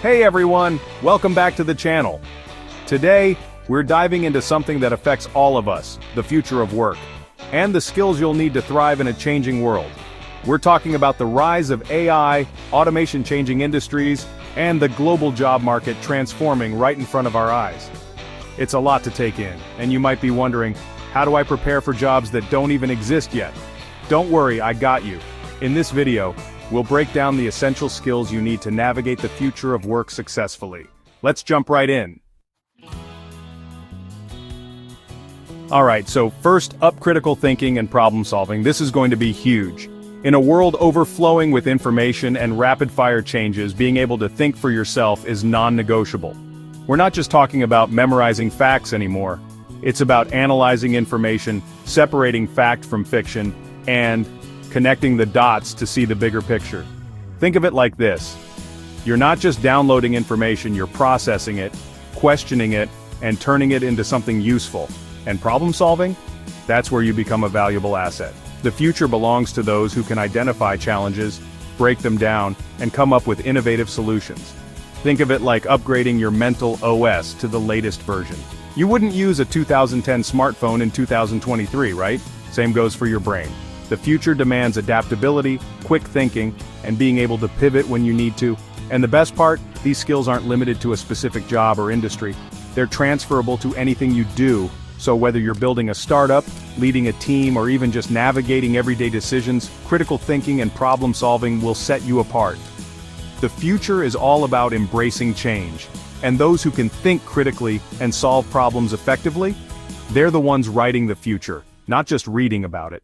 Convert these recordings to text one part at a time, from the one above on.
Hey everyone, welcome back to the channel. Today, we're diving into something that affects all of us, the future of work, and the skills you'll need to thrive in a changing world. We're talking about the rise of AI, automation changing industries, and the global job market transforming right in front of our eyes. It's a lot to take in, and you might be wondering, how do I prepare for jobs that don't even exist yet? Don't worry, I got you. In this video, we'll break down the essential skills you need to navigate the future of work successfully. Let's jump right in. Alright, so first up, critical thinking and problem solving. This is going to be huge. In a world overflowing with information and rapid-fire changes, being able to think for yourself is non-negotiable. We're not just talking about memorizing facts anymore. It's about analyzing information, separating fact from fiction, and connecting the dots to see the bigger picture. Think of it like this. You're not just downloading information, you're processing it, questioning it, and turning it into something useful. And problem solving? That's where you become a valuable asset. The future belongs to those who can identify challenges, break them down, and come up with innovative solutions. Think of it like upgrading your mental OS to the latest version. You wouldn't use a 2010 smartphone in 2023, right? Same goes for your brain. The future demands adaptability, quick thinking, and being able to pivot when you need to. And the best part, these skills aren't limited to a specific job or industry. They're transferable to anything you do. So whether you're building a startup, leading a team, or even just navigating everyday decisions, critical thinking and problem solving will set you apart. The future is all about embracing change. And those who can think critically and solve problems effectively, they're the ones writing the future, not just reading about it.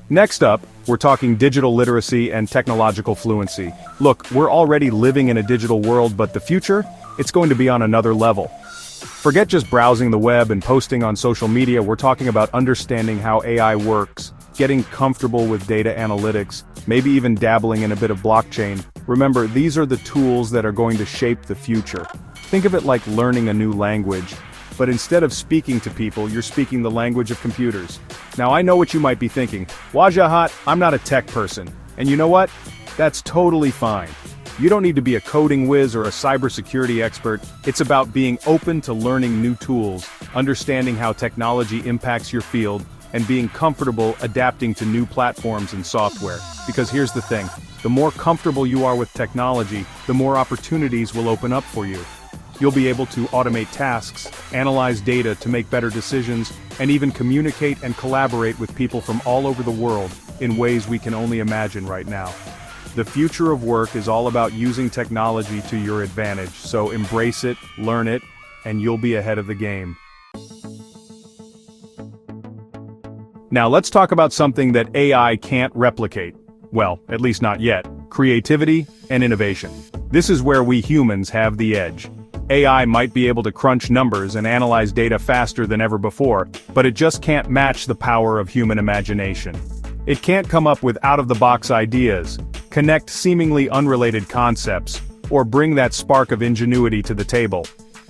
Next up, we're talking digital literacy and technological fluency. Look, we're already living in a digital world, but the future? It's going to be on another level. Forget just browsing the web and posting on social media, we're talking about understanding how AI works, getting comfortable with data analytics, maybe even dabbling in a bit of blockchain. Remember, these are the tools that are going to shape the future. Think of it like learning a new language. But instead of speaking to people, you're speaking the language of computers. Now I know what you might be thinking, Wajahat, I'm not a tech person. And you know what? That's totally fine. You don't need to be a coding whiz or a cybersecurity expert. It's about being open to learning new tools, understanding how technology impacts your field, and being comfortable adapting to new platforms and software. Because here's the thing, the more comfortable you are with technology, the more opportunities will open up for you. You'll be able to automate tasks, analyze data to make better decisions, and even communicate and collaborate with people from all over the world in ways we can only imagine right now. The future of work is all about using technology to your advantage, so embrace it, learn it, and you'll be ahead of the game. Now let's talk about something that AI can't replicate. Well, at least not yet. Creativity and innovation. This is where we humans have the edge. AI might be able to crunch numbers and analyze data faster than ever before, but it just can't match the power of human imagination. It can't come up with out-of-the-box ideas, connect seemingly unrelated concepts, or bring that spark of ingenuity to the table.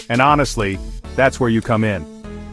And honestly, that's where you come in.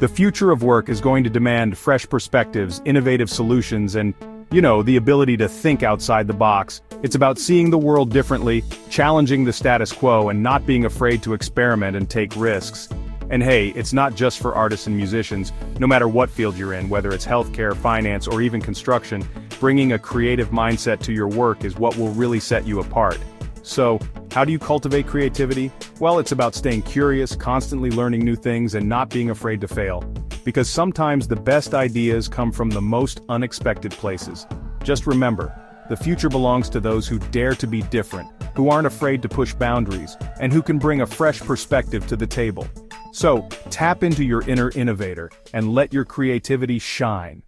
The future of work is going to demand fresh perspectives, innovative solutions, and, the ability to think outside the box. It's about seeing the world differently, challenging the status quo, and not being afraid to experiment and take risks. And hey, it's not just for artists and musicians. No matter what field you're in, whether it's healthcare, finance, or even construction, bringing a creative mindset to your work is what will really set you apart. So, how do you cultivate creativity? Well, it's about staying curious, constantly learning new things, and not being afraid to fail. Because sometimes the best ideas come from the most unexpected places. Just remember, the future belongs to those who dare to be different, who aren't afraid to push boundaries, and who can bring a fresh perspective to the table. So, tap into your inner innovator, and let your creativity shine.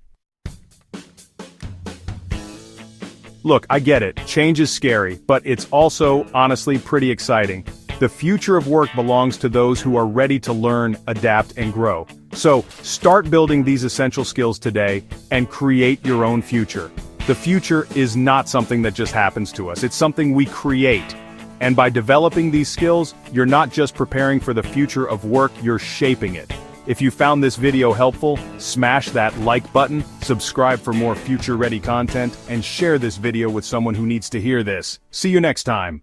Look, I get it, change is scary, but it's also, honestly, pretty exciting. The future of work belongs to those who are ready to learn, adapt, and grow. So, start building these essential skills today, and create your own future. The future is not something that just happens to us, it's something we create. And by developing these skills, you're not just preparing for the future of work, you're shaping it. If you found this video helpful, smash that like button, subscribe for more future-ready content, and share this video with someone who needs to hear this. See you next time.